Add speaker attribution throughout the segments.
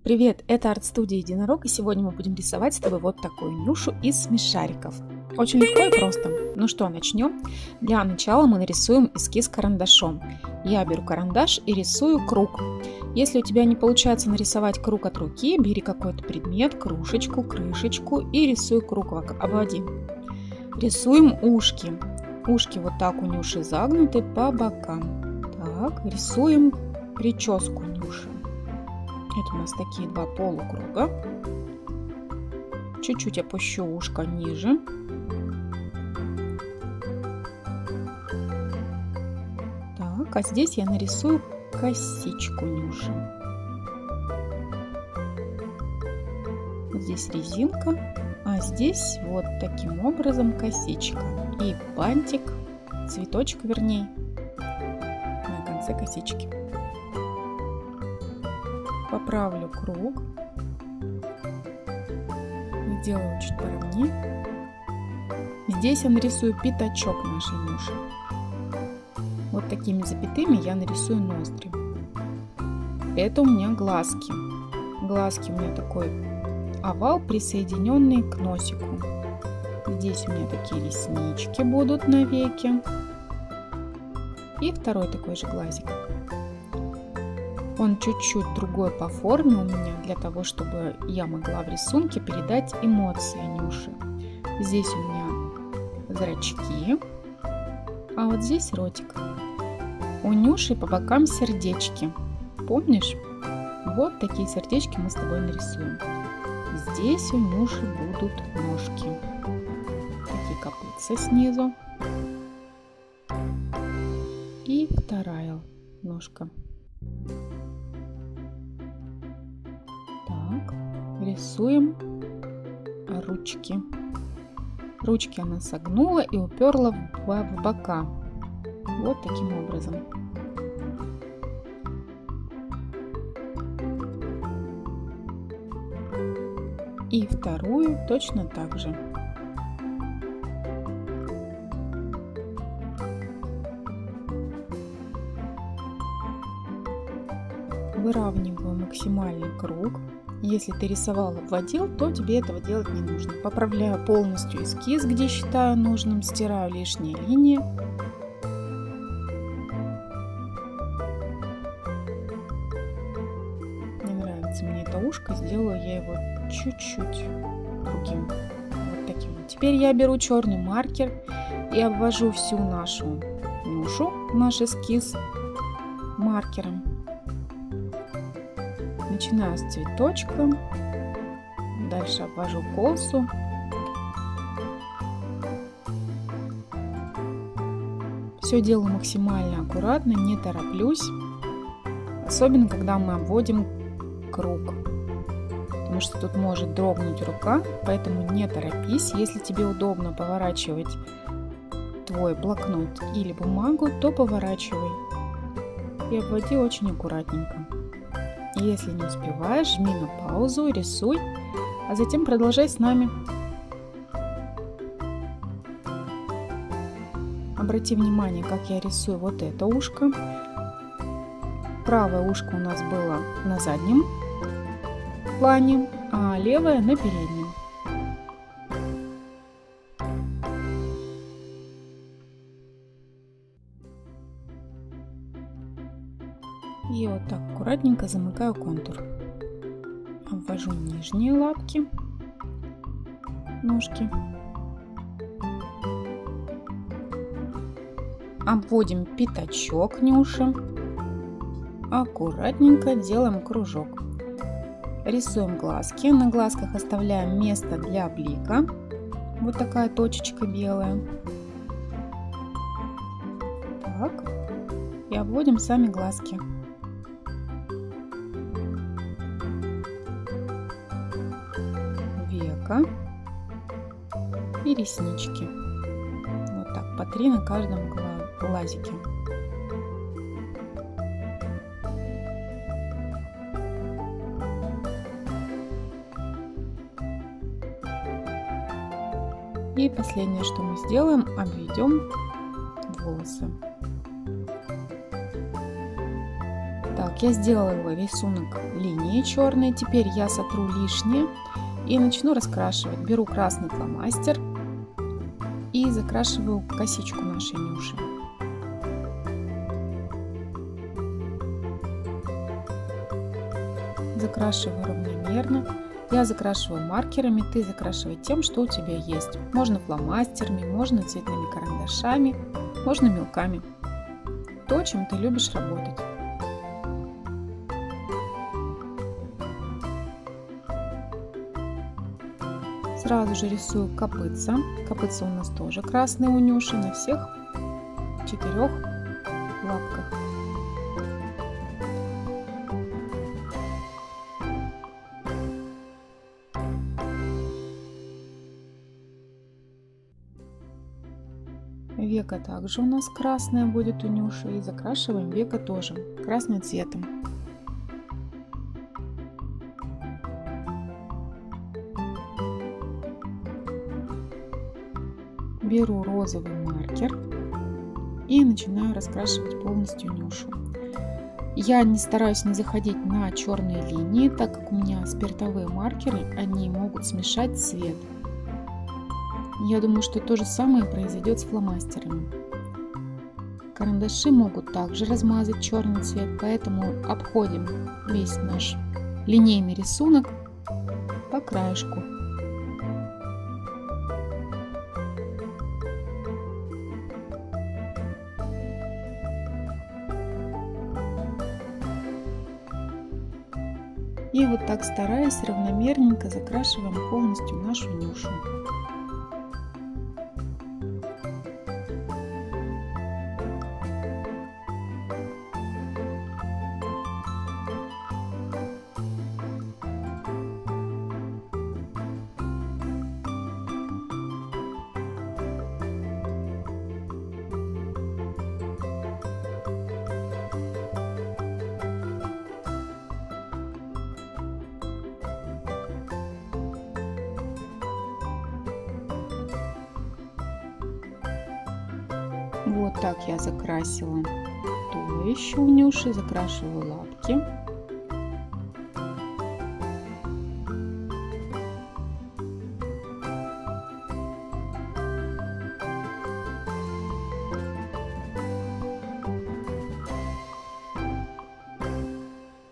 Speaker 1: Привет, это арт-студия Единорог, и сегодня мы будем рисовать с тобой вот такую Нюшу из смешариков. Очень легко и просто. Ну что, начнем? Для начала мы нарисуем эскиз карандашом. Я беру карандаш и рисую круг. Если у тебя не получается нарисовать круг от руки, бери какой-то предмет, кружечку, крышечку и рисуй круг, обводи. Рисуем ушки. Ушки вот так у Нюши загнуты по бокам. Так, рисуем прическу Нюши. Это у нас такие два полукруга. Чуть-чуть опущу ушко ниже. Так, а здесь я нарисую косичку Нюши. Вот здесь резинка, а здесь вот таким образом косичка. И бантик, цветочек вернее, на конце косички. Поправлю круг, сделаю чуть поровнее. Здесь я нарисую пятачок нашей Нюши. Вот такими запятыми я нарисую ноздри. Это у меня глазки. Глазки у меня такой овал, присоединенный к носику. Здесь у меня такие реснички будут на веке. И второй такой же глазик. Он чуть-чуть другой по форме у меня, для того, чтобы я могла в рисунке передать эмоции Нюши. Здесь у меня зрачки, а вот здесь ротик. У Нюши по бокам сердечки. Помнишь? Вот такие сердечки мы с тобой нарисуем. Здесь у Нюши будут ножки. Такие копытца снизу. И вторая ножка. Так, рисуем ручки. Ручки она согнула и уперла в бока. Вот таким образом. И вторую точно так же. Выравниваю максимальный круг. Если ты рисовал, обводил, то тебе этого делать не нужно. Поправляю полностью эскиз, где считаю нужным, стираю лишние линии. Не нравится мне это ушко, сделаю я его чуть-чуть другим. Вот таким. Теперь я беру черный маркер и обвожу всю нашу Нюшу, наш эскиз маркером. Начинаю с цветочка, дальше обвожу косу. Все делаю максимально аккуратно, не тороплюсь, особенно когда мы обводим круг, потому что тут может дрогнуть рука, поэтому не торопись. Если тебе удобно поворачивать твой блокнот или бумагу, то поворачивай и обводи очень аккуратненько. Если не успеваешь, жми на паузу, рисуй, а затем продолжай с нами. Обрати внимание, как я рисую вот это ушко. Правое ушко у нас было на заднем плане, а левое на переднем. И вот так аккуратненько замыкаю контур. Обвожу нижние лапки, ножки. Обводим пятачок Нюши. Аккуратненько делаем кружок. Рисуем глазки. На глазках оставляем место для блика. Вот такая точечка белая. Так. И обводим сами глазки. Века и реснички. Вот так, по 3 на каждом глазике. И последнее, что мы сделаем, обведем волосы. Так, я сделала рисунок линии черные. Теперь я сотру лишнее и начну раскрашивать. Беру красный фломастер и закрашиваю косичку нашей Нюши. Закрашиваю равномерно. Я закрашиваю маркерами, ты закрашивай тем, что у тебя есть. Можно фломастерами, можно цветными карандашами, можно мелками. То, чем ты любишь работать. Сразу же рисую копытца. Копытца у нас тоже красные у Нюши на всех 4 лапках. Века также у нас красная будет у Нюши, и закрашиваем века тоже красным цветом. Беру розовый маркер и начинаю раскрашивать полностью Нюшу. Я не стараюсь не заходить на черные линии, так как у меня спиртовые маркеры, они могут смешать цвет. Я думаю, что то же самое произойдет с фломастерами. Карандаши могут также размазать черный цвет, поэтому обходим весь наш линейный рисунок по краешку. И вот так, стараясь, равномерненько закрашиваем полностью нашу Нюшу. Вот так я закрасила туловище у Нюши, закрашиваю лапки.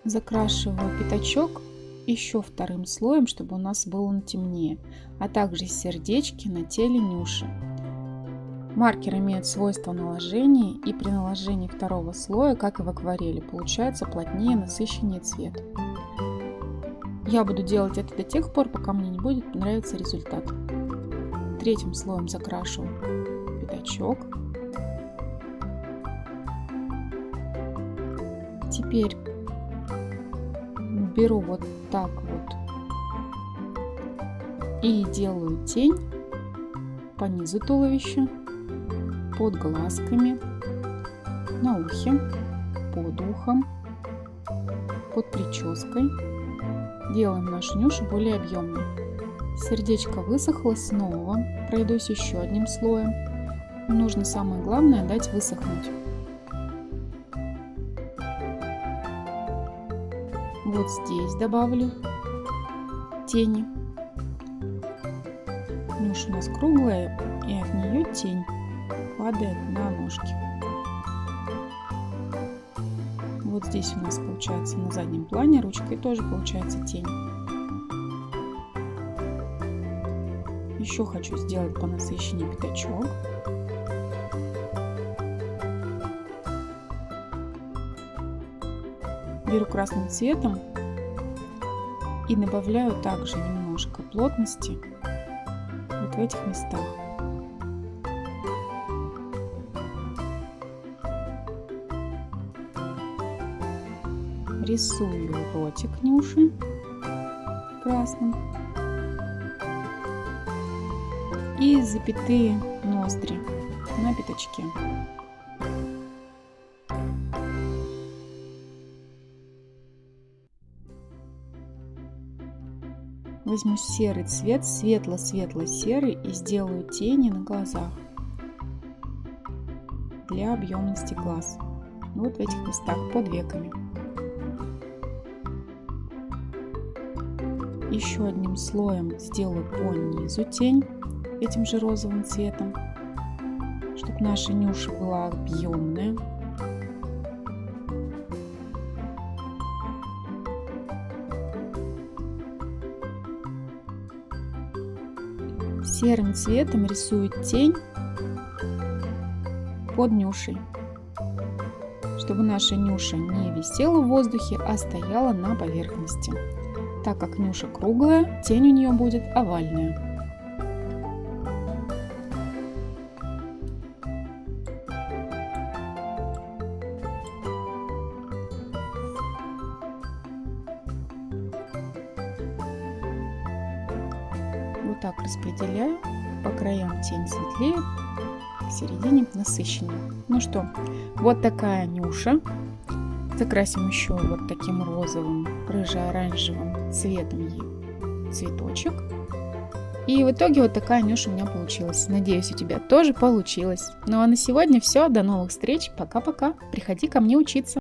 Speaker 1: Закрашиваю пятачок еще вторым слоем, чтобы у нас был он темнее, а также сердечки на теле Нюши. Маркер имеет свойство наложения, и при наложении второго слоя, как и в акварели, получается плотнее, насыщеннее цвет. Я буду делать это до тех пор, пока мне не будет нравиться результат. Третьим слоем закрашу пятачок. Теперь беру вот так вот и делаю тень по низу туловища, под глазками, на ухе, под ухом, под прической. Делаем нашу Нюшу более объемной. Сердечко высохло, снова пройдусь еще одним слоем. Нужно, самое главное, дать высохнуть. Вот здесь добавлю тени. Нюша у нас круглая, и от нее тень падает на ножки. Вот здесь у нас получается на заднем плане ручкой тоже получается тень. Еще хочу сделать по насыщению пятачок. Беру красным цветом и добавляю также немножко плотности вот в этих местах. Рисую ротик Нюши красным и запятые ноздри на пятачке. Возьму серый цвет, светло-светло-серый, и сделаю тени на глазах для объемности глаз. Вот в этих местах под веками. Еще одним слоем сделаю по низу тень этим же розовым цветом, чтобы наша Нюша была объемная. Серым цветом рисую тень под Нюшей, чтобы наша Нюша не висела в воздухе, а стояла на поверхности. Так как Нюша круглая, тень у нее будет овальная. Вот так распределяю. По краям тень светлее, в середине насыщеннее. Ну что, вот такая Нюша. Закрасим еще вот таким розовым, рыже-оранжевым цветом ей цветочек. И в итоге вот такая Нюша у меня получилась. Надеюсь, у тебя тоже получилось. Ну а на сегодня все. До новых встреч. Пока-пока. Приходи ко мне учиться.